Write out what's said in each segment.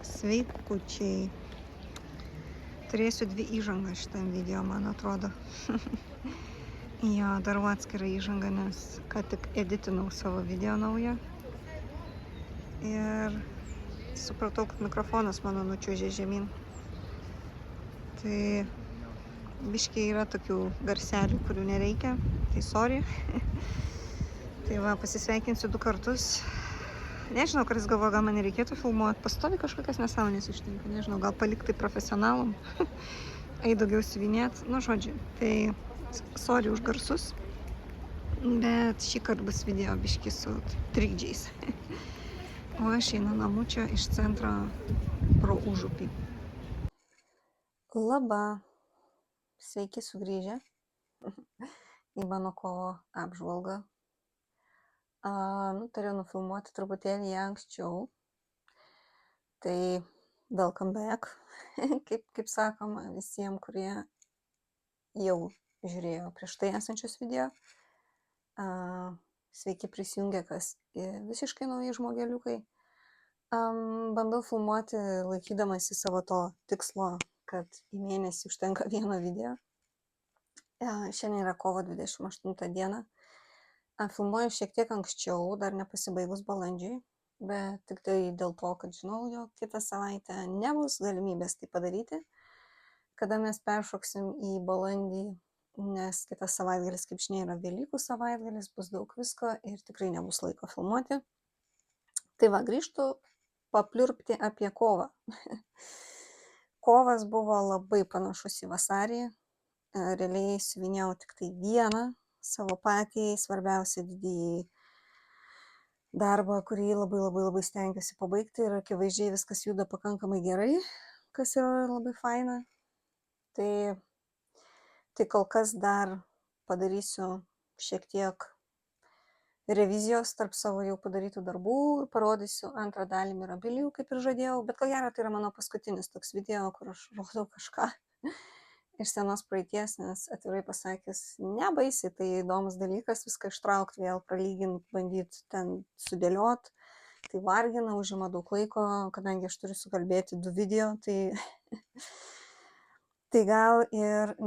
Sveikučiai. Turėsiu 2 įžangas šitam video, man atrodo. Jo, darau atskirą įžangą, nes ką tik editinau savo video naują. Ir supratau, kad mikrofonas mano nučiuožė žemyn. Tai biškiai yra tokių garselių, kurių nereikia. Tai sorry. Tai va, pasisveikinsiu 2 kartus. Nežinau, kartais galvoju, gal man nereikėtų filmuoti. Pastovi kažkokias nesąmonės ištinka. Nežinau, gal palikti profesionalam. Ei daugiau siuvinėt. Nu, žodžiu. Tai sorry už garsus. Bet šį kartą bus video biški su trikdžiais. O aš einu namučio iš centro pro užupį. Labą. Sveiki sugrįžę į mano kovo apžvalgą. Turėjau nufilmuoti truputėlį ją anksčiau. Tai welcome back, kaip sakoma, visiems, kurie jau žiūrėjo prieš tai esančius video. Sveiki prisijungę, kas visiškai nauji žmogeliukai. Bandau filmuoti laikydamasi savo to tikslo, kad į mėnesį užtenka vieno video. Šiandien yra kovo 28 diena. Filmuoju šiek tiek anksčiau, dar nepasibaigus balandžiui, bet tik tai dėl to, kad žinau, jog kitą savaitę nebus galimybės tai padaryti, kada mes peršoksim į balandį, nes kitas savaitgalis, kaip žinia, yra Velykų savaitgalis, bus daug visko ir tikrai nebus laiko filmuoti. Tai va, grįžtu papliurpti apie kovą. Kovas buvo labai panašus į vasarį, realiai siuvinėjau tik tai vieną savo patį svarbiausią didįjį darbą, kurį labai stengiuosi pabaigti ir akivaizdžiai viskas juda pakankamai gerai, kas yra labai faina. Tai kol kas dar padarysiu šiek tiek revizijos tarp savo jau padarytų darbų ir parodysiu antrą dalį Mirabilijų, kaip ir žadėjau, bet ko gero tai yra mano paskutinis toks video, kur aš rodau kažką iš senos praeities, nes atvirai pasakius, nebaisiai, tai įdomus dalykas, viską ištraukti, vėl pralyginti, bandyti ten sudėlioti, tai vargina, užima daug laiko, kadangi aš turiu sukalbėti 2 video, tai gal ir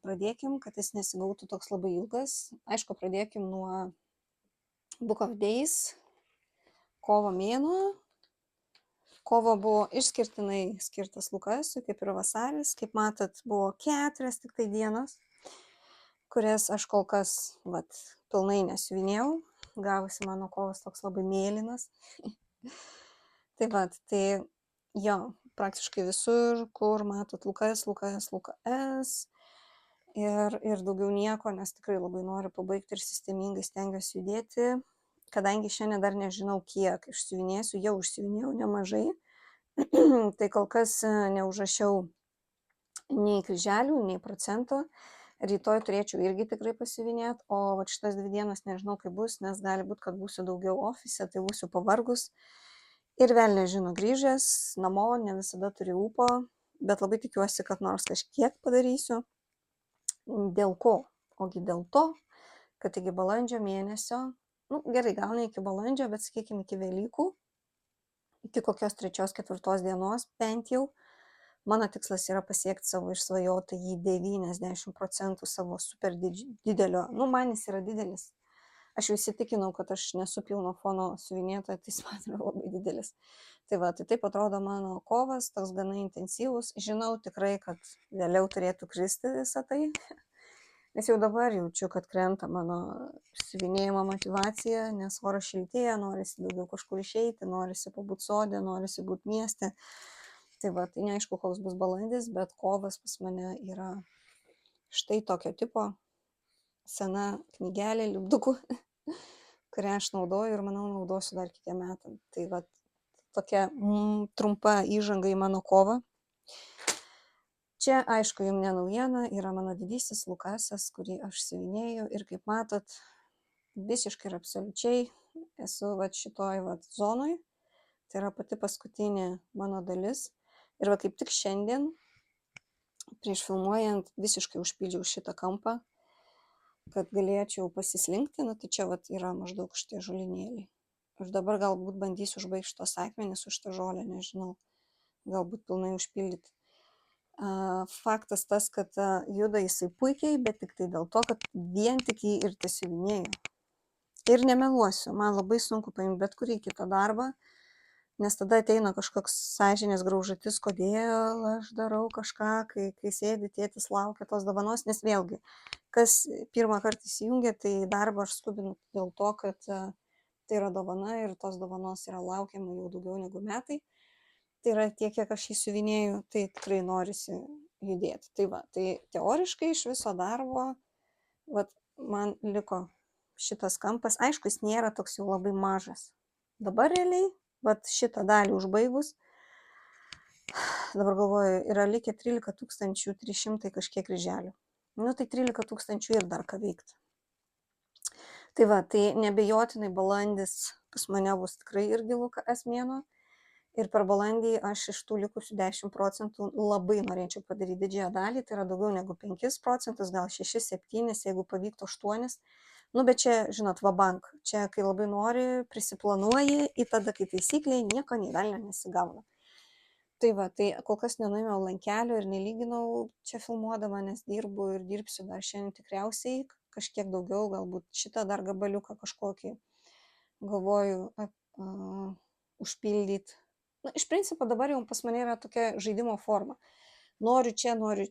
pradėkim, kad jis nesigautų toks labai ilgas. Aišku, pradėkim nuo Book of Days, kovo mėnuo. Kovo buvo išskirtinai skirtas Lukasui, kaip ir vasaris. Kaip matot, buvo 4 tik tai dienos, kurias aš kol kas pilnai nesiuvinėjau. Gavosi mano kovas toks labai mėlynas. Tai jo, praktiškai visur, kur matot Lukas. Ir daugiau nieko, nes tikrai labai noriu pabaigti ir sistemingai stengiuosi judėti. Kadangi šiandien dar nežinau, kiek išsiuvinėsiu, jau išsiuvinėjau nemažai. Tai kol kas neužrašiau nei kryželių, nei procento. Rytoj turėčiau irgi tikrai pasiuvinėti, o šitas 2 dienas nežinau, kaip bus, nes gali būti, kad būsiu daugiau ofise, tai būsiu pavargus. Ir vėl nežinau, grįžęs namo, ne visada turiu ūpo, bet labai tikiuosi, kad nors kažkiek padarysiu. Dėl ko? Ogi dėl to, kad iki balandžio mėnesio, gerai, gal ne iki balandžio, bet sakykime iki Velykų, iki kokios 3-4 dienos bent jau, mano tikslas yra pasiekti savo išsvajotą į 90% savo super didelio, man jis yra didelis. Aš jau įsitikinau, kad aš nesu pilno fono siuvinėtoja, tai jis man yra labai didelis. Tai taip atrodo mano kovas, toks gana intensyvus. Žinau tikrai, kad vėliau turėtų kristi visą tai. Nes jau dabar jaučiu, kad krenta mano siuvinėjimo motivacija, nes oras šiltėja, norisi daugiau kažkur išeiti, norisi pabūti sode, norisi būti mieste. Tai neaišku, koks bus balandis, bet kovas pas mane yra štai tokio tipo, sena knygelė lipdukų, kurią aš naudoju ir manau naudosiu dar kitiem metam. Tai tokia trumpa įžanga į mano kovą. Čia, aišku, jums ne naujiena, yra mano didysis Lukasas, kurį aš siuvinėjau ir kaip matot, visiškai ir absoliučiai esu šitoj zonoj. Tai yra pati paskutinė mano dalis. Ir kaip tik šiandien, prieš filmuojant, visiškai užpildžiau šitą kampą, kad galėčiau pasislinkti. Tai čia yra maždaug šitie žolinėliai. Ir dabar galbūt bandysiu užbaigti šitos akmenis už tą žolę, nežinau. galbūt pilnai užpildyti. Faktas tas, kad juda jisai puikiai, bet tik tai dėl to, kad vien tik jį ir tesiuvinėjau. Ir nemeluosiu, man labai sunku paimti bet kurį kitą darbą, nes tada ateina kažkoks sąžinės graužatis, kodėl aš darau kažką, kai sėdi tėtis laukia tos dovanos, nes vėlgi, kas pirmą kartą įsijungia, tai darbą aš skubinu dėl to, kad tai yra dovana ir tos dovanos yra laukiama jau daugiau negu metai. Tai yra tiek, kiek aš įsiuvinėjau, tai tikrai norisi judėti. Tai va, tai teoriškai iš viso darbo, vat, man liko šitas kampas, aišku, jis nėra toks jau labai mažas. Dabar realiai, vat šitą dalį užbaigus, dabar galvoju, yra likę 13 300 kažkiek kryželių. Nu, tai 13 000 ir dar ką veikti. Tai va, tai nebejotinai balandis pas mane bus tikrai irgi Lukas mėnuo. Ir per balandį aš iš tų likusių 10% labai norėčiau padaryti didžiąją dalį, tai yra daugiau negu 5%, gal 6-7, jeigu pavyktų 8. Nu, bet čia, žinot, vabank, čia kai labai nori, prisiplanuoji, ir tada, kai taisykliai, nieko nei velnio nesigauna. Tai va, tai kol kas nenuėmiau lankelio ir nelyginau čia filmuodama, nes dirbu ir dirbsiu dar šiandien tikriausiai, kažkiek daugiau, galbūt šitą dar gabaliuką kažkokį galvoju užpildyti. Na, iš principo dabar jau pas mane yra tokia žaidimo forma. Noriu čia, noriu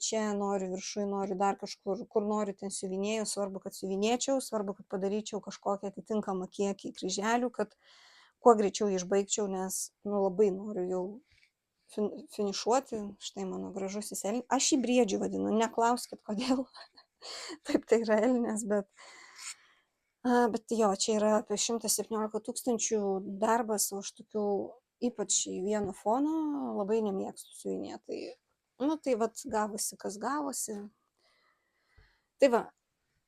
viršui, noriu dar kažkur, kur noriu ten siuvinėjau, svarbu, kad siuvinėčiau, svarbu, kad padaryčiau kažkokią atitinkamą kiekį kryželių, kad kuo greičiau išbaigčiau, nes labai noriu jau finišuoti. Štai mano gražusis elnias. Aš jį briedžiu vadinu, neklauskit kodėl. Taip, tai yra elnias, bet jo, čia yra apie 117 000 darbas, o aš tokių ypač į vieną foną labai nemėgstu siuvinėti. Tai vat gavosi, kas gavosi. Tai va,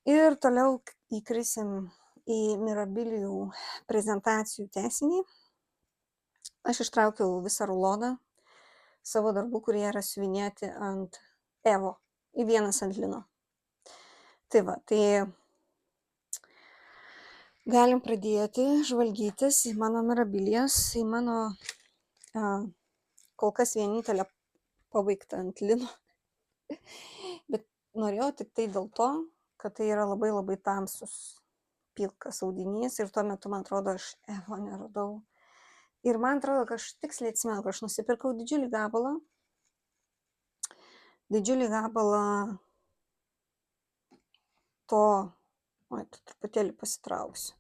ir toliau įkrisim į Mirabilijų prezentacijų tęsinį. Aš ištraukiau visą ruloną savo darbų, kurie yra siuvinėti ant Evo, į vienas ant lino. Tai va, tai galim pradėti žvalgytis į mano Mirabilijas, į mano kol kas vienintelę pabaigtą ant lino. Bet norėjau tik tai dėl to, kad tai yra labai labai tamsus pilkas audinys ir tuo metu, man atrodo, aš Evo neradau. Ir man atrodo, kad aš tiksliai atsimenu, kad aš nusipirkau didžiulį gabalą to, truputėlį pasitrauksiu,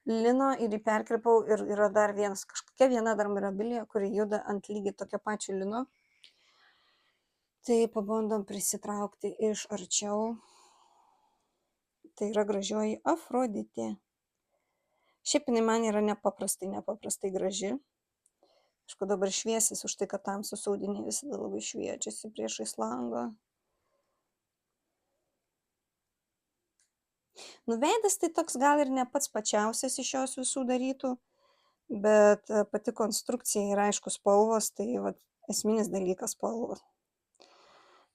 lino ir jį perkirpau ir yra dar kažkokia viena dar Mirabilija, kuri juda ant lygiai tokio pačio lino. Tai pabandom prisitraukti iš arčiau. Tai yra gražioji Afroditė. Šiaip jinai man yra nepaprastai graži. Aišku, dabar šviesis už tai, kad tamsus audiniai visada labai šviečiasi priešais langą. Veidas tai toks gal ir ne pats pačiausias iš jos visų darytų, bet pati konstrukcija ir aišku spalvos, tai vat, esminis dalykas spalvos.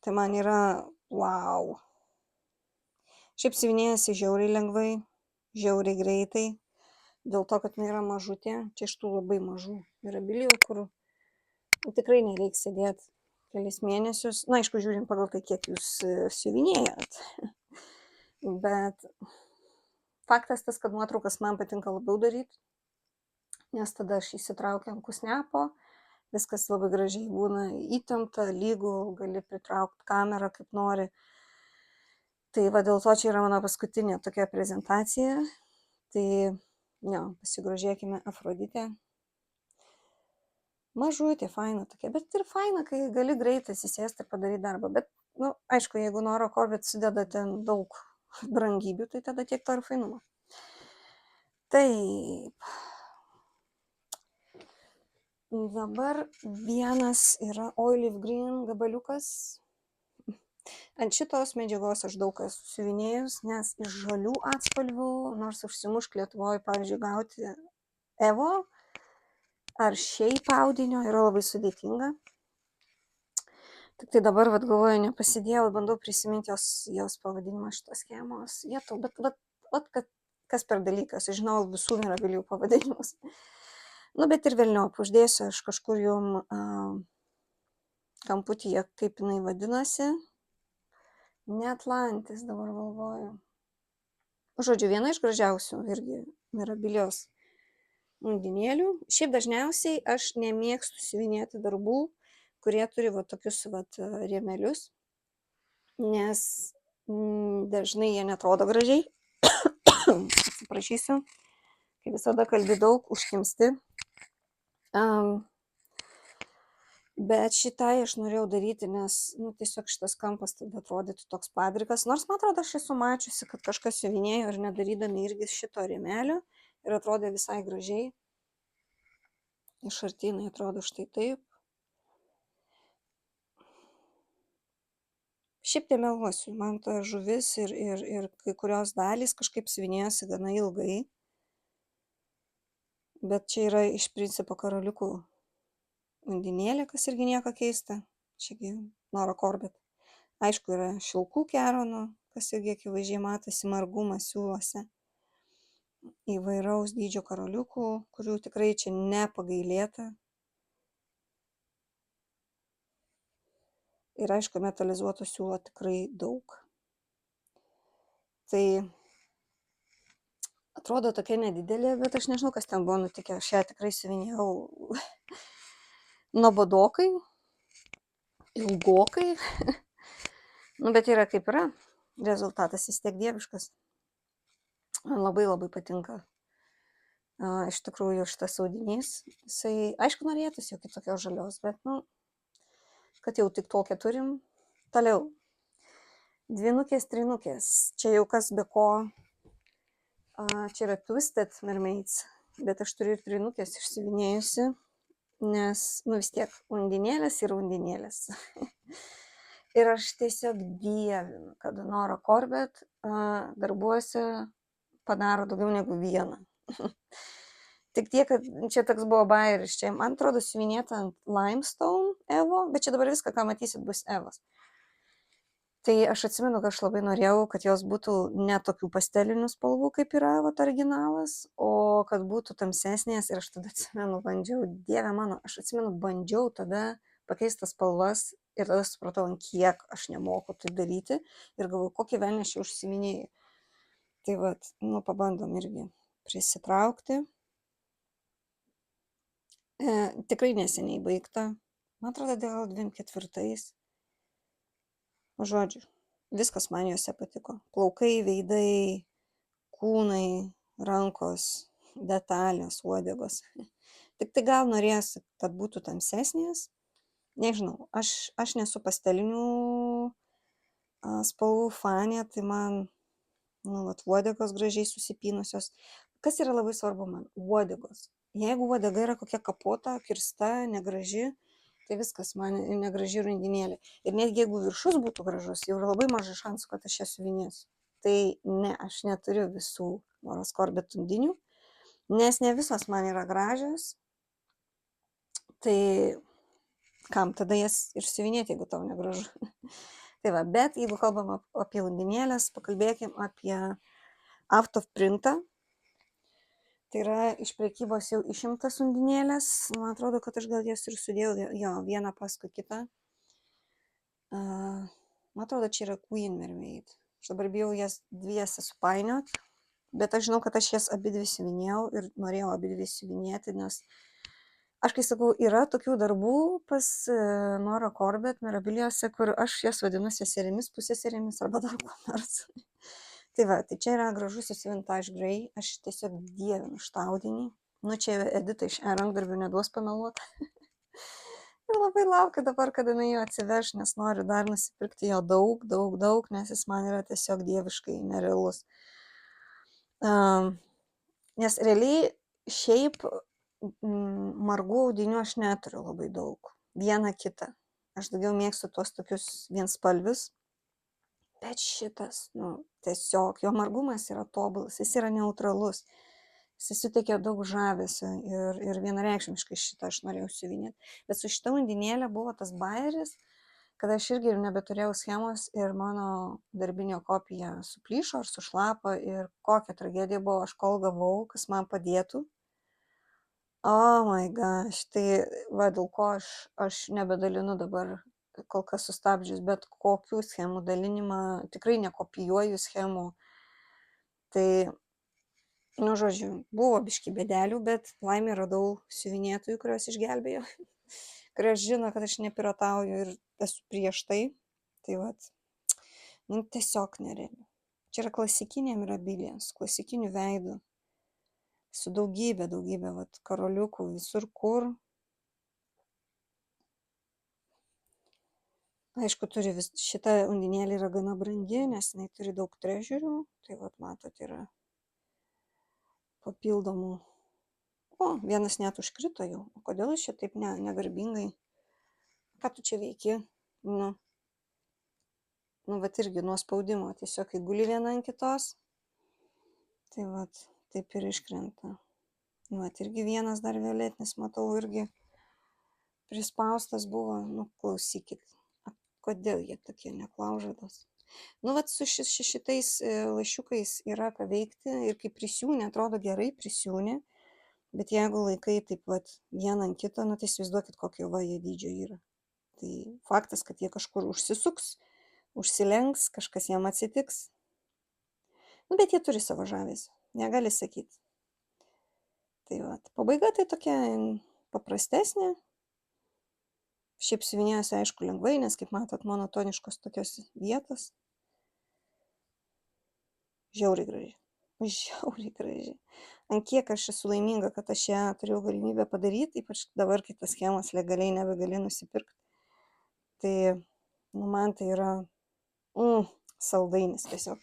Tai man yra wow. Šiaip siuvinėjasi žiauriai lengvai, žiauriai greitai, dėl to, kad jinai yra mažutė, čia iš tų labai mažų Mirabilijų, kur tikrai nereiks sėdėti kelis mėnesius. Na, aišku, žiūrim pagal tai, kiek jūs siuvinėjat. Bet faktas tas, kad nuotraukas man patinka labiau daryti, nes tada aš įsitraukiu ant kusnepo, viskas labai gražiai būna įtempta, lygų, gali pritraukti kamerą kaip nori. Tai va dėl to čia yra mano paskutinė tokia prezentacija. Tai jo, pasigrožėkime Afroditę. Mažutė, faina tokia, bet ir faina, kai gali greitai įsisėsti ir padaryti darbą. Bet, aišku, jeigu Nora Corbett sudeda ten daug brangybių, tai tada tiek to ir fainumo. Taip. Dabar vienas yra Olive Green gabaliukas. Ant šitos medžiagos aš daug kas siuvinėjus, nes iš žalių atspalvių, nors užsimušk Lietuvoje, pavyzdžiui, gauti Evo ar šiaip audinio yra labai sudėtinga. Tik tai dabar, galvoju, nepasidėjau, bandau prisiminti jos pavadinimą šitos schemos. Bet kas per dalykas, aš žinau visų Mirabilijų pavadinimus. Bet ir velniop, uždėsiu aš kažkur jum kamputyje, kaip jinai vadinasi. Ne Atlantis, dabar galvoju. Žodžiu, viena iš gražiausių irgi mirabilios undinėlių. Šiaip dažniausiai aš nemėgstu siuvinėti darbų, kurie turi va tokius vat rėmelius, nes dažnai jie netrodo gražiai. Atsiprašysiu, kai visada kalbi daug, užkimsti. Bet šitai aš norėjau daryti, nes tiesiog šitas kampas tada atrodytų toks padrikas. Nors man atrodo, aš esu mačiusi, kad kažkas siuvinėjo ir nedarydami irgi šito rėmelio ir atrodė visai gražiai. Iš artinai atrodo štai taip. Šiaip nemeluosiu, man ta žuvis ir kai kurios dalys kažkaip siuvinėjosi gana ilgai. Bet čia yra iš principo karaliukų undinėlė, kas irgi nieko keista. Čiagi Nora Corbett. Aišku, yra šilkų keronų, kas irgi akivaizdžiai matosi margumas siūluose. Įvairaus dydžio karaliukų, kurių tikrai čia nepagailėta. Ir aišku, metalizuoto siūlo tikrai daug. Tai atrodo tokia nedidelė, bet aš nežinau, kas ten buvo nutikę. Aš ją tikrai siuvinėjau nuobodokai, ilgokai. Bet yra kaip yra. Rezultatas vis tiek dieviškas. Man labai labai patinka. Iš tikrųjų šitas audinys. Jisai, aišku, norėtųsi jau kitokios žalios, bet, kad jau tik tokią turim. Toliau. Dvynukės, trinukės. Čia jau kas be ko. Čia yra Twisted Mermaids, bet aš turiu ir trinukės išsiuvinėjusi, nes, vis tiek, undinėlės ir undinėlės. Ir aš tiesiog dievinu, kad Nora Corbett darbuose padaro daugiau negu vieną. Tik tiek, kad čia toks buvo bajeris. Čia, man atrodo, siuvinėta ant Limestone Evo, bet čia dabar viską, ką matysit, bus Evos. Tai aš atsimenu, kad aš labai norėjau, kad jos būtų ne tokių pastelinių spalvų, kaip yra originalas, o kad būtų tamsesnės. Ir aš tada atsimenu, dieve mano, bandžiau tada pakeisti spalvas ir tada supratau, kiek aš nemoku tai daryti ir galvoju, kokį velnį aš jau užsiminėjau. Tai vat, pabandom irgi prisitraukti. Tikrai neseniai baigta. Man atrodo, dėl 24. Žodžiu, viskas man juose patiko. Plaukai, veidai, kūnai, rankos, detalės, uodegos. Tik tai gal norėsiu, kad būtų tamsesnės. Nežinau, aš nesu pastelinių spalvų fanė, tai man, uodegos gražiai susipynusios. Kas yra labai svarbu man? Uodegos. Jeigu uodega yra kokia kapota, kirsta, negraži, tai viskas, man negraži undinėlė. Ir netgi jeigu viršus būtų gražus, jau yra labai mažai šansų, kad aš ją siuvinėsiu. Tai ne, aš neturiu visų Noros Corbett undinių, nes ne visos man yra gražios. Tai kam tada jas ir siuvinėti, jeigu tau negražu. Tai va, bet jeigu kalbam apie undinėlės, pakalbėkim apie Out of Printą. Tai yra iš prekybos jau išimtas undinėlės. Man atrodo, kad aš gal jas ir sudėjau vieną paskui kitą. Man atrodo, čia yra Queen Mermaid. Aš dabar bijau jas dviese supainiot. Bet aš žinau, kad aš jas abidvi siuvinėjau ir norėjau abidvi siuvinėti, nes aš kai sakau, yra tokių darbų pas Nora Corbett mirabilijose, kur aš jas vadinu seserimis, pusseserėmis arba dar ko nors. Tai va, tai čia yra gražusis Vintage Grey, aš tiesiog dievinu šitą audinį. Čia Edita iš rankdarbių neduos pameluoti. Ir labai laukiu dabar, kada jinai jo atsiveš, nes noriu dar nusipirkti jo daug, nes jis man yra tiesiog dieviškai nerealus. Nes realiai šiaip margų audinių aš neturiu labai daug. Vieną kitą. Aš daugiau mėgstu tuos tokius vienspalvius. Bet šitas, tiesiog, jo margumas yra tobulas, jis yra neutralus, jis suteikia daug žavesio ir vienareikšmiškai šitą aš norėjau siuvinėti. Bet su šita undinėlė buvo tas bajeris, kad aš irgi nebeturėjau schemos ir mano darbinio kopija suplyšo ar sušlapo ir kokia tragedija buvo, aš kol gavau, kas man padėtų. Oh my gosh, tai va, dėl ko aš nebedalinu dabar kol kas sustabdžius bet kokių schemų dalinimą, tikrai nekopijuoju schemų. Tai, nu, žodžiu, buvo biški bėdelių, bet laimė radau siuvinėtojų, kurios išgelbėjo, kurios žino, kad aš nepirotauju ir esu prieš tai. Tai vat, nu, tiesiog nerealiu. Čia yra klasikinė mirabilie, su klasikiniu veidu, su daugybė, vat, karoliukų visur kur. Aišku, šita undinėlė yra gana brangi, nes jinai turi daug trežerių. Tai vat, matot, yra papildomų. O, vienas net užkrito jau. O kodėl aš čia taip negarbingai? Ką tu čia veiki? Nu, vat irgi nuo spaudimo. Tiesiog įguli viena ant kitos. Tai vat, taip ir iškrenta. Nu, vat irgi vienas dar violetinis, matau, irgi prispaustas buvo. Nu, klausykit. Kodėl jie tokie neklaužados? Nu, vat su šitais lašiukais yra ką veikti ir kai prisiūnė, atrodo gerai prisiūnė, bet jeigu laikai taip vat vieną ant kito, nu, tai įsivaizduokit, kokio va jie dydžio yra. Tai faktas, kad jie kažkur užsisuks, užsilenks, kažkas jam atsitiks. Nu, bet jie turi savo žavesį, negali sakyti. Tai vat, pabaiga tai tokia paprastesnė. Šiaip siuvinėjasi, aišku, lengvai, nes, kaip matot, monotoniškos tokios vietos. Žiauriai graži. Žiauriai graži. Ant kiek aš esu laiminga, kad aš ją turėjau galimybę padaryti, ypač dabar, kai tas schemas legaliai nebegali nusipirkti. Tai, nu, man tai yra saldainis tiesiog.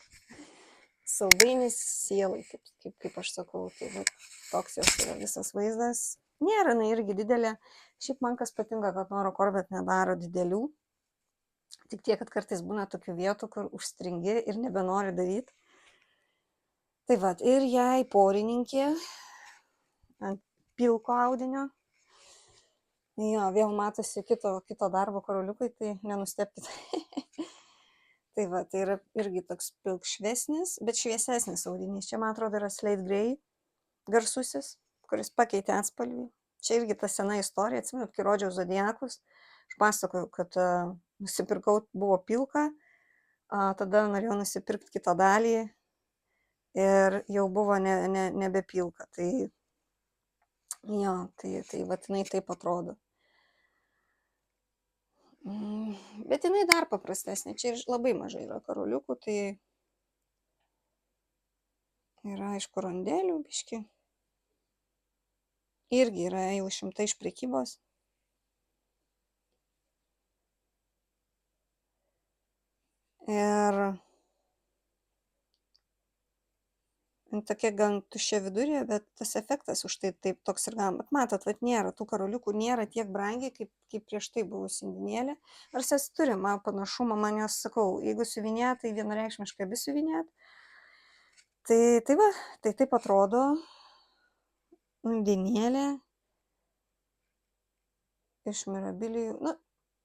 Saldainis sielai, kaip aš sakau. Tai va, toks jos yra visas vaizdas. Nėra, na, irgi didelė. Šiaip man kas patinka, kad Nora Corbett nedaro didelių. Tik tiek, kad kartais būna tokių vietų, kur užstringi ir nebenori daryti. Tai va, ir jai porininkė ant pilko audinio. Jo, vėl matosi kito darbo karoliukai, tai nenustepkite. Tai va, tai yra irgi toks pilkšvesnis, bet šviesesnis audinys. Čia, man atrodo, yra Slate Grey garsusis, kuris pakeitė atspalvį. Čia irgi ta sena istorija, atsimenat, kai rodžiau Zodiakus, aš pasakojau, kad nusipirkau, buvo pilka, tada norėjau nusipirkti kitą dalį ir jau buvo nebe pilka. Tai jo, tai vat jinai taip atrodo. Bet jinai dar paprastesnė, čia labai mažai yra karoliukų, tai yra aišku rondelių biški. Irgi yra jau šimtai iš prekybos. Ir tokia gan tuščia vidurė, bet tas efektas už tai taip toks ir gauna. Bet matot, vat nėra, tų karoliukų nėra tiek brangiai, kaip prieš tai buvusi undinėlė. Nors jas turi, man panašumą, man jos sakau, jeigu siuvinėt, tai vienareikšmiškai abi siuvinėt. Tai va, tai taip atrodo undinėlė iš mirabilijų. Nu,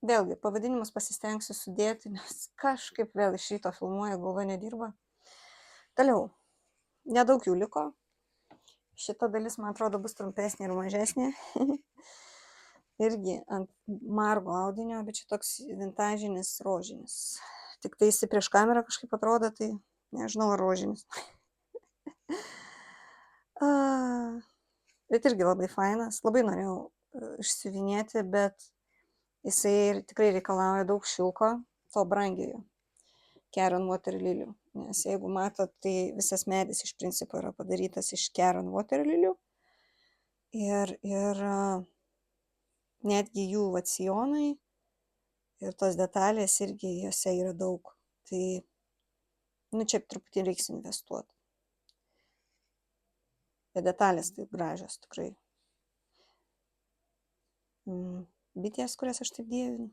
vėlgi, pavadinimus pasistengsiu sudėti, nes kažkaip vėl iš ryto filmuoja, galva nedirba. Toliau. Nedaug jų liko. Šita dalis, man atrodo, bus trumpesnė ir mažesnė. Irgi ant margo audinio, bet čia toks vintažinis rožinis. Tik tai jis prieš kamerą kažkaip atrodo, tai nežinau, ar rožinis. Bet irgi labai fainas. Labai norėjau išsiuvinėti, bet jisai tikrai reikalauja daug šilko, to brangiojo. Karen Water Lily. Nes jeigu matot, tai visas medis iš principo yra padarytas iš Karen Water Lily. Ir netgi jų vacijonai ir tos detalės irgi jose yra daug. Tai, nu, čia truputį reiks investuoti. Bet detalės taip gražios, tikrai. Bitės, kurias aš taip dievinu.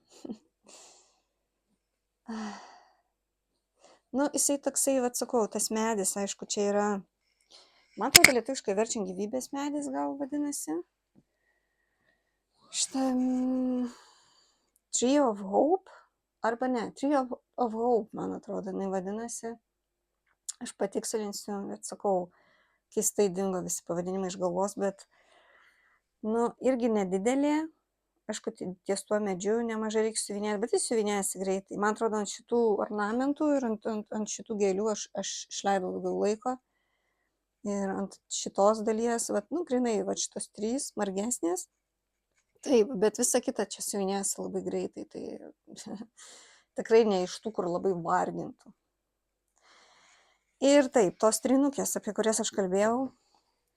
Nu, jisai toksai, atsakau, tas medis, aišku, čia yra, man atrodo, lietuviškai verčiant gyvybės medis gal vadinasi. Šitą Tree of Hope, arba ne, Tree of Hope, man atrodo, jinai vadinasi. Aš patikslinsiu, bet sakau, keistai dingo visi pavadinimai iš galvos, bet, nu, irgi nedidelė, aišku, ties tuo medžiu nemažai reikia siuvinėti, bet jis siuvinėjasi greitai. Man atrodo, ant šitų ornamentų ir ant šitų gėlių aš išleidau daugiau laiko. Ir ant šitos dalies, vat, nu, grinai, vat šitos 3 margesnės. Taip, bet visa kita čia siuvinėjasi labai greitai, tai tikrai ne iš tų, kur labai vargintų. Ir taip, tos trinukės, apie kurias aš kalbėjau,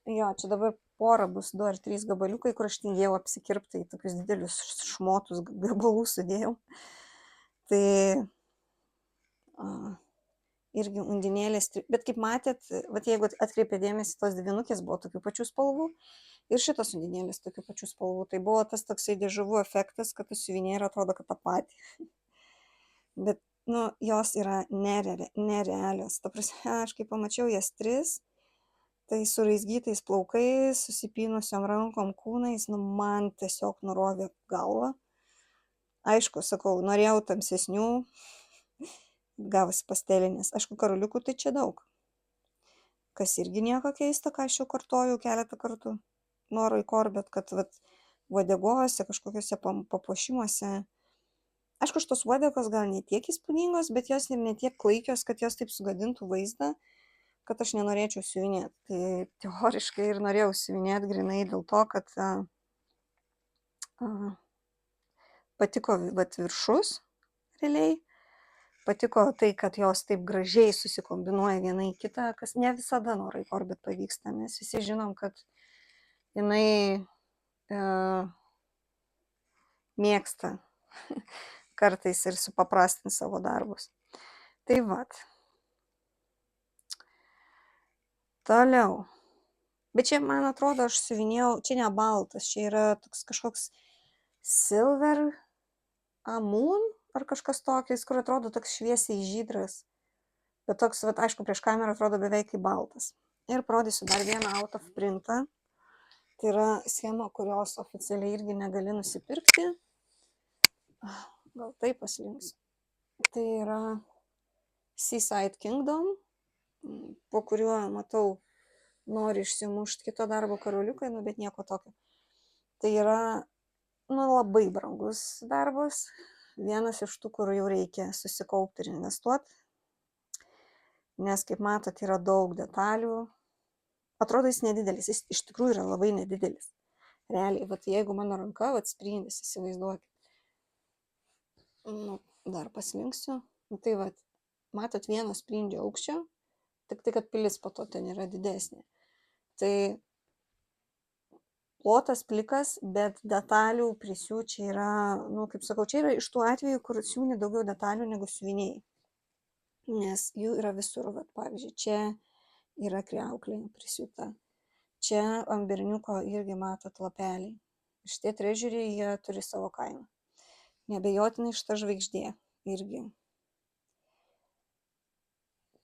jo, čia dabar pora bus 2 ar 3 gabaliukai, kur aš tingėjau apsikirpti, tokius didelius šmotus gabalų sudėjau. Tai irgi undinėlės, bet kaip matėt, vat jeigu atkreipė dėmesį, tos dvinukės buvo tokių pačių spalvų ir šitos undinėlės tokių pačių spalvų. Tai buvo tas toksai dėžavų efektas, kad tas siuvinėlė atrodo, kad tą patį. Bet, nu, jos yra nerealios. Ta prasme, aš kai pamačiau jas 3, tai su raizgytais plaukais, susipynusiom rankom kūnais, nu, man tiesiog nurovė galvą. Aišku, sakau, norėjau tamsesnių, gavosi pastelinės. Aišku, karoliukų tai čia daug. Kas irgi nieko keista, ką aš jau kartojau keletą kartų. Noro į korbet, kad vat, uodegose, kažkokiuose papuošimuose. Aišku, šitos uodegos gal ne tiek įspūdingos, bet jos ir ne tiek klaikios, kad jos taip sugadintų vaizdą, kad aš nenorėčiau siuvinėti. Tai teoriškai ir norėjau siuvinėti grinai dėl to, kad patiko vat, viršus realiai. Patiko tai, kad jos taip gražiai susikombinuoja viena į kitą, kas ne visada Norai Korbet pavyksta, mes visi žinom, kad jinai mėgsta kartais ir supaprastinti savo darbus. Tai vat. Toliau. Bet čia, man atrodo, aš siuvinėjau, čia ne baltas, čia yra toks kažkoks silver moon ar kažkas tokis, kur atrodo toks šviesiai žydras. Bet toks, vat, aišku, prieš kamerą atrodo beveik kaip baltas. Ir parodysiu dar vieną out of printą. Tai yra schema, kurios oficialiai irgi negali nusipirkti. Gal taip paslinksiu. Tai yra Seaside Kingdom, po kuriuo, matau, nori išsimušti kito darbo karoliukai, nu, bet nieko tokio. Tai yra, nu, labai brangus darbas. Vienas iš tų, kur jau reikia susikaupti ir investuoti. Nes, kaip matot, yra daug detalių. Atrodo, jis nedidelis, jis iš tikrųjų yra labai nedidelis. Realiai, vat, jeigu mano ranka, vat, sprindis, įsivaizduokit. Nu, dar paslinksiu. Nu, tai, vat, matot, vieno sprindžio aukščio, tik tai, kad pilis po to ten yra didesnė. Tai plotas plikas, bet detalių prisiū čia yra, nu, kaip sakau, čia yra iš tų atvejų, kur siūni daugiau detalių negu siuvinėjai. Nes jų yra visur, vat, pavyzdžiui, čia yra kriauklė prisiūta. Čia ant berniuko irgi matot lapeliai. Šitie trežeriai, jie turi savo kainą. Neabejotinai šita žvaigždė irgi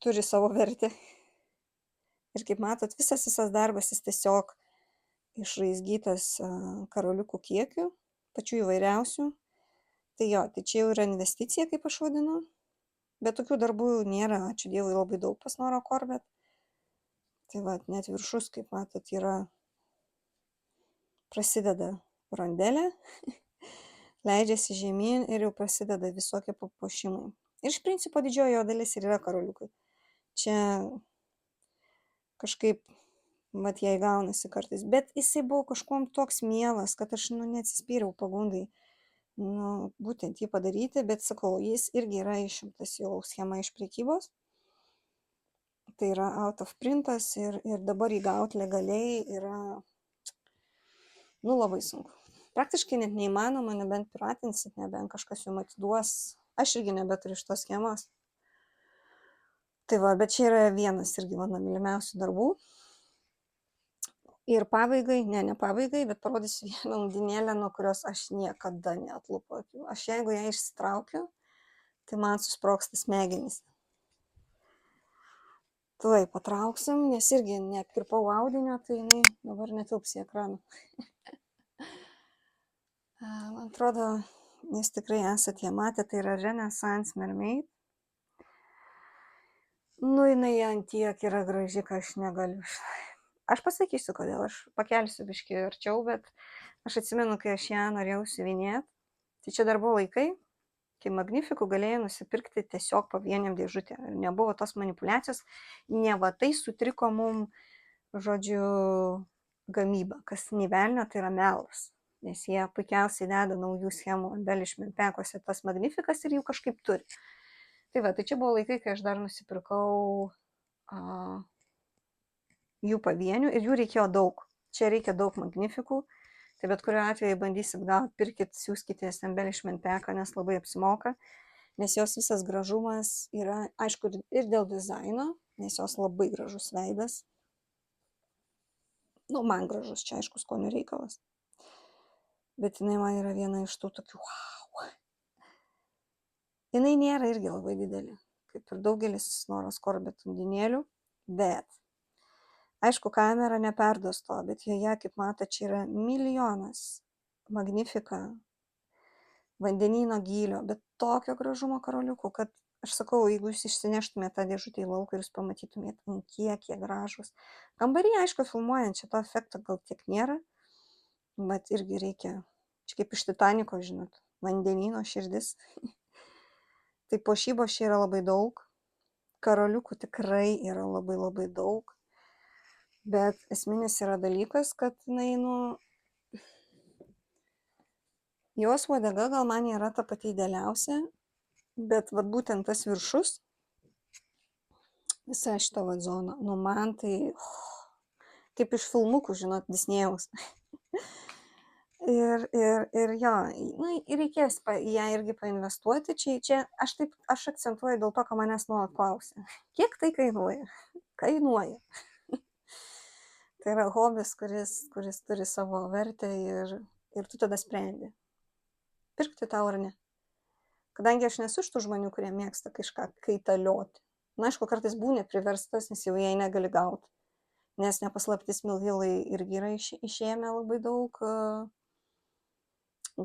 turi savo vertę. Ir kaip matot, visas darbas jis tiesiog išraizgytas karoliukų kiekiu, pačių įvairiausių. Tai jo, tai čia jau yra investicija, kaip aš vadinu. Bet tokių darbų nėra, ačiū Dievui, labai daug pas Nora Korbet. Tai va, net viršus, kaip matot, yra, prasideda rondelė, leidžiasi žemyn ir jau prasideda visokie papuošimai. Ir iš principo didžioji jo dalis ir yra karoliukai. Čia kažkaip, mat, jai gaunasi kartais. Bet jisai buvo kažkuom toks mielas, kad aš, nu, neatsispyriau pagundai, nu, būtent jį padaryti, bet sakau, jis irgi yra išimtas jau schema iš prekybos. Tai yra out of printas ir dabar jį gauti legaliai yra, nu, labai sunku. Praktiškai net neįmanoma, nebent piratinsit, nebent kažkas jums atiduos. Aš irgi nebeturiu šitos schemos. Tai va, bet čia yra vienas irgi mano mylimiausių darbų. Ir pabaigai, ne pabaigai, bet parodysiu vieną undinėlę, nuo kurios aš niekada neatlupu akių. Aš jeigu ją išsitraukiu, tai man susprogsta smegenys. Tuoj patrauksim, nes irgi neapkirpau audinio, tai jinai dabar netilps į ekraną. Man atrodo, jūs tikrai esate ją matę, tai yra Renaissance Mermaid. Nu, jinai ant tiek yra graži, kad aš negaliu. Aš pasakysiu, kodėl, aš pakelsiu biškį arčiau, bet aš atsimenu, kai aš ją norėjau siuvinėti, tai čia dar buvo laikai, kai Magnificų galėjai nusipirkti tiesiog pavieniam dėžutę. Nebuvo tos manipulacijos, ne va tai sutriko mum, žodžiu, gamyba, kas nevelnio, tai yra melas. Nes jie puikiausiai deda naujų schemų embellishment pekuose tas Magnificas ir jų kažkaip turi. Tai va, tai čia buvo laikai, kai aš dar nusipirkau jų pavienių ir jų reikėjo daug. Čia reikia daug Magnificų. Tai bet kuriuo atveju bandysit gauti, pirkit, siūskite embellishment peką, nes labai apsimoka, nes jos visas gražumas yra, aišku, ir dėl dizaino, nes jos labai gražus veidas. Nu, man gražus, čia aišku, skonio reikalas. Bet jinai man yra viena iš tų tokių, wow. Jinai nėra irgi labai didelė, kaip ir daugelis Noros Corbett undinėlių, bet aišku, kamera neperduos to, bet joje, kaip matote, čia yra milijonas Magnifica vandenyno gylio, bet tokio gražumo karoliukų, kad aš sakau, jeigu jūs išsineštumėte tą dėžutę į lauką ir jūs pamatytumėte, kiek jie gražus. Kambarį, aišku, filmuojant šito efekto gal tiek nėra, bet irgi reikia, čia kaip iš Titaniko, žinot, vandenyno širdis. Tai puošybos čia yra labai daug, karoliukų tikrai yra labai labai daug, bet esminis yra dalykas, kad jos uodega gal man yra ta pati idealiausia, bet vat būtent tas viršus, visa šita vat zona, man tai kaip iš filmukų, žinot, Disnėjaus. ir jo, reikės į ją irgi painvestuoti. Čia aš akcentuoju dėl to, ką manęs nuolat klausia. Kiek tai kainuoja? Kainuoja. Tai yra hobis, kuris turi savo vertę ir tu tada sprendi. Pirkti tau ar ne. Kadangi aš nesu iš tų žmonių, kurie mėgsta kažką kaitalioti. Na, aišku, kartais būni priverstas, nes jau jai negali gauti. Nes nepaslaptis Milhilai irgi yra išėmę labai daug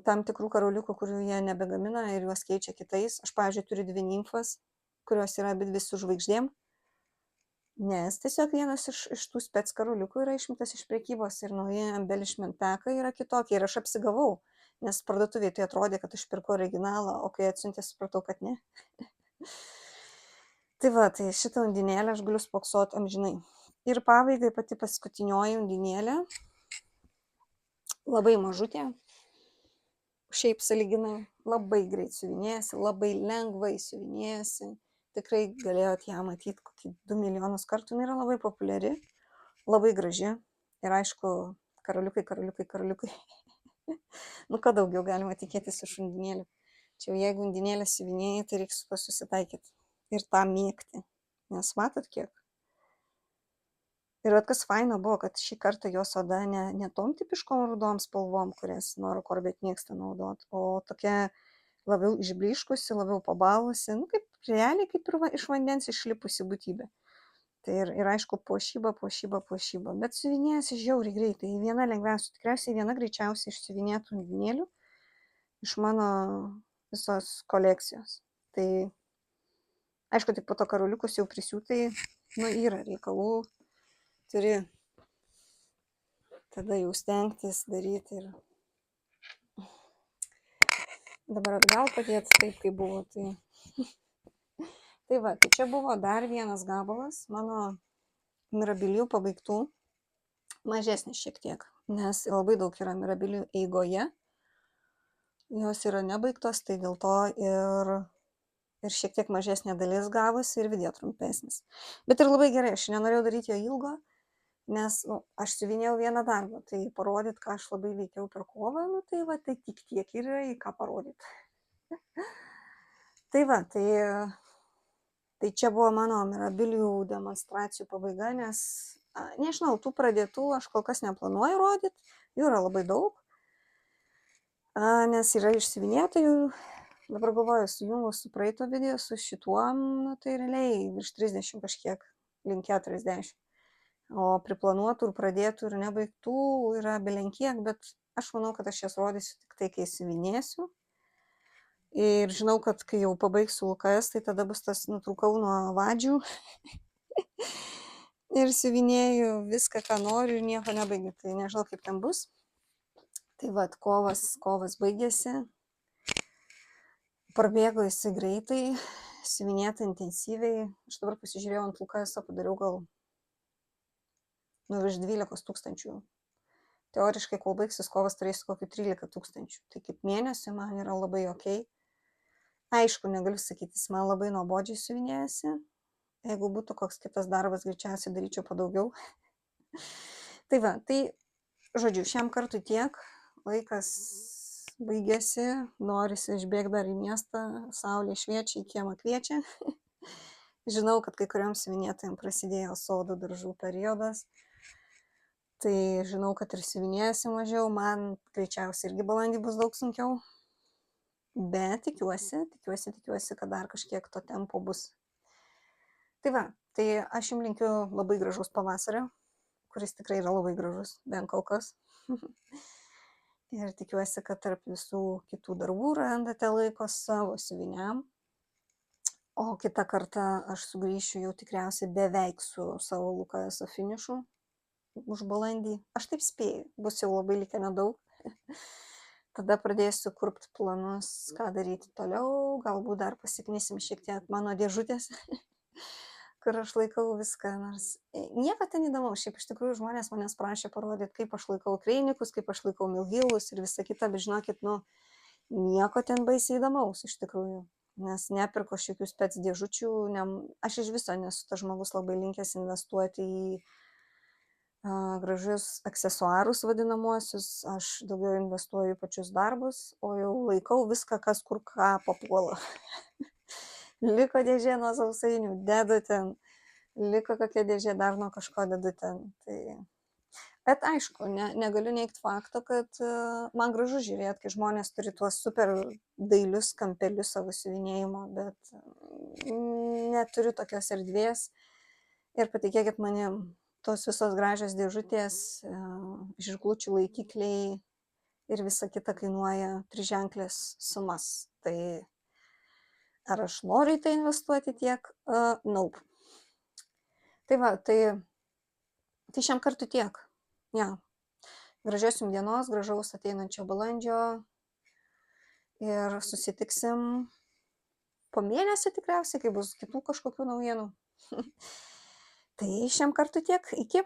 tam tikrų karoliukų, kurių jie nebegamina ir juos keičia kitais. Aš, pavyzdžiui, turiu 2 nimfas, kurios yra abidvi su žvaigždėm. Nes tiesiog vienas iš tų spec karoliukų yra išimtas iš prekybos ir nauji embellishment pekai yra kitokie. Ir aš apsigavau, nes parduotuvėje tai atrodė, kad aš pirku originalą, o kai atsiuntė, supratau, kad ne. Tai va, tai šitą undinėlę aš galiu spoksoti amžinai. Ir pabaigai pati paskutinioji undinėlė, labai mažutė, šiaip sąlyginai, labai greit siuvinėjasi, labai lengvai siuvinėjasi. Tikrai galėjot ją matyti kokį 2 milijonus kartų, jinai yra labai populiari, labai graži ir aišku, karoliukai. Nu, ką daugiau galima tikėtis iš undinėlių. Čia jeigu undinėlę siuvinėjai, tai reikia su to susitaikyti ir tą mėgti, nes matot kiek. Ir kas faina buvo, kad šį kartą jos oda ne tom tipiškom rudom spalvom, kurias Nora Corbett mėgsta naudoti, o tokia labiau išblyškusi, labiau pabalusi, kaip realiai kaip ir iš vandens išlipusi būtybė. Tai ir aišku, puošyba, bet siuvinėjasi žiauriai greitai. Viena lengviausių, tikriausiai viena greičiausiai išsiuvinėtų undinėlių iš mano visos kolekcijos. Tai aišku, tik po to karoliukus jau prisiūtai, yra reikalų, turi tada jau stengtis daryti ir dabar atgal padėti taip, kaip buvo. Tai va, tai čia buvo dar vienas gabalas mano mirabilių pabaigtų, mažesnis šiek tiek, nes labai daug yra mirabilių eigoje, jos yra nebaigtos, tai dėl to ir šiek tiek mažesnė dalis gavosi ir video trumpesnis. Bet ir labai gerai, aš nenorėjau daryti jo ilgo, nes aš siuvinėjau vieną darbą, tai parodyt, ką aš labai veikiau per kovą, tai va, tai tik tiek ir yra į ką parodyti. Tai va, tai čia buvo mano mirabilių demonstracijų pabaiga, nes, nežinau, tų pradėtų aš kol kas neplanuoju rodyti, jų yra labai daug, nes yra išsiuvinėtojų, dabar galvoju, sujungus su praeito video, su šituom, tai realiai virš 30 kažkiek, link 40. O priplanuotų ir pradėtų ir nebaigtų yra belenkiek, bet aš manau, kad aš jas rodysiu tik tai, kai siuvinėsiu. Ir žinau, kad kai jau pabaigsiu LKS, tai tada bus tas nutrūkau nuo vadžių. ir siuvinėju viską, ką noriu ir nieko nebaigiu. Tai nežinau, kaip ten bus. Tai vat, kovas baigėsi. Prabėgo jisai greitai, siuvinėta intensyviai. Aš dabar pasižiūrėjau ant Lukaso, padariau gal virš 12 tūkstančių. Teoriškai, kol baigsis kovas, turėsiu kokį 13 tūkstančių. Tai kaip mėnesį man yra labai okei. Aišku, negaliu sakyti, jis man labai nuobodžiai siuvinėjasi. Jeigu būtų koks kitas darbas, greičiausiai daryčiau padaugiau. Tai va, tai žodžiu, šiam kartui tiek. Laikas baigėsi, norisi išbėgti dar į miestą, saulė šviečia, į kiemą kviečia. Žinau, kad kai kuriam siuvinėtojams prasidėjo sodų daržų periodas. Tai žinau, kad ir siuvinėjasi mažiau, man greičiausiai irgi balandį bus daug sunkiau. Bet tikiuosi, kad dar kažkiek to tempo bus. Tai va, tai aš jums linkiu labai gražaus pavasario, kuris tikrai yra labai gražus, bent kol kas. Ir tikiuosi, kad tarp visų kitų darbų randate laiko savo siuviniam. O kitą kartą aš sugrįšiu jau tikriausiai beveik su savo Lukaso finišu už balandį. Aš taip spėju, bus jau labai likę nedaug. Tada pradėsiu kurpti planus, ką daryti toliau, galbūt dar pasiknysim šiek tiek mano dėžutės, kur aš laikau viską, nors nieko ten įdomaus. Šiaip iš tikrųjų žmonės manęs prašė parodyti, kaip aš laikau kreinikus, kaip aš laikau milgilus ir visą kitą, bet žinokit, nieko ten baisiai įdomaus iš tikrųjų, nes nepirko šiokių spec dėžučių, aš iš viso nesu tas žmogus labai linkęs investuoti į gražius aksesuarus vadinamuosius, aš daugiau investuoju į pačius darbus, o jau laikau viską, kas kur ką papuola. Liko dėžė nuo sausainių, dedu ten, liko kokia dėžė dar nuo kažko dedu ten. Tai... Bet aišku, negaliu neigti fakto, kad man gražu žiūrėti, kai žmonės turi tuos super dailius kampelius savo siuvinėjimo, bet neturiu tokios erdvės ir patikėkit manim, tos visos gražios dėžutės, žirklučių laikikliai ir visa kita kainuoja triženklės sumas. Tai ar aš noriu į tai investuoti tiek? Nope. Tai va, tai šiam kartu tiek. Ja. Gražios jums dienos, gražaus ateinančio balandžio ir susitiksim po mėnesio tikriausiai, kai bus kitų kažkokių naujienų. Tai šiam kartu tiek. Iki.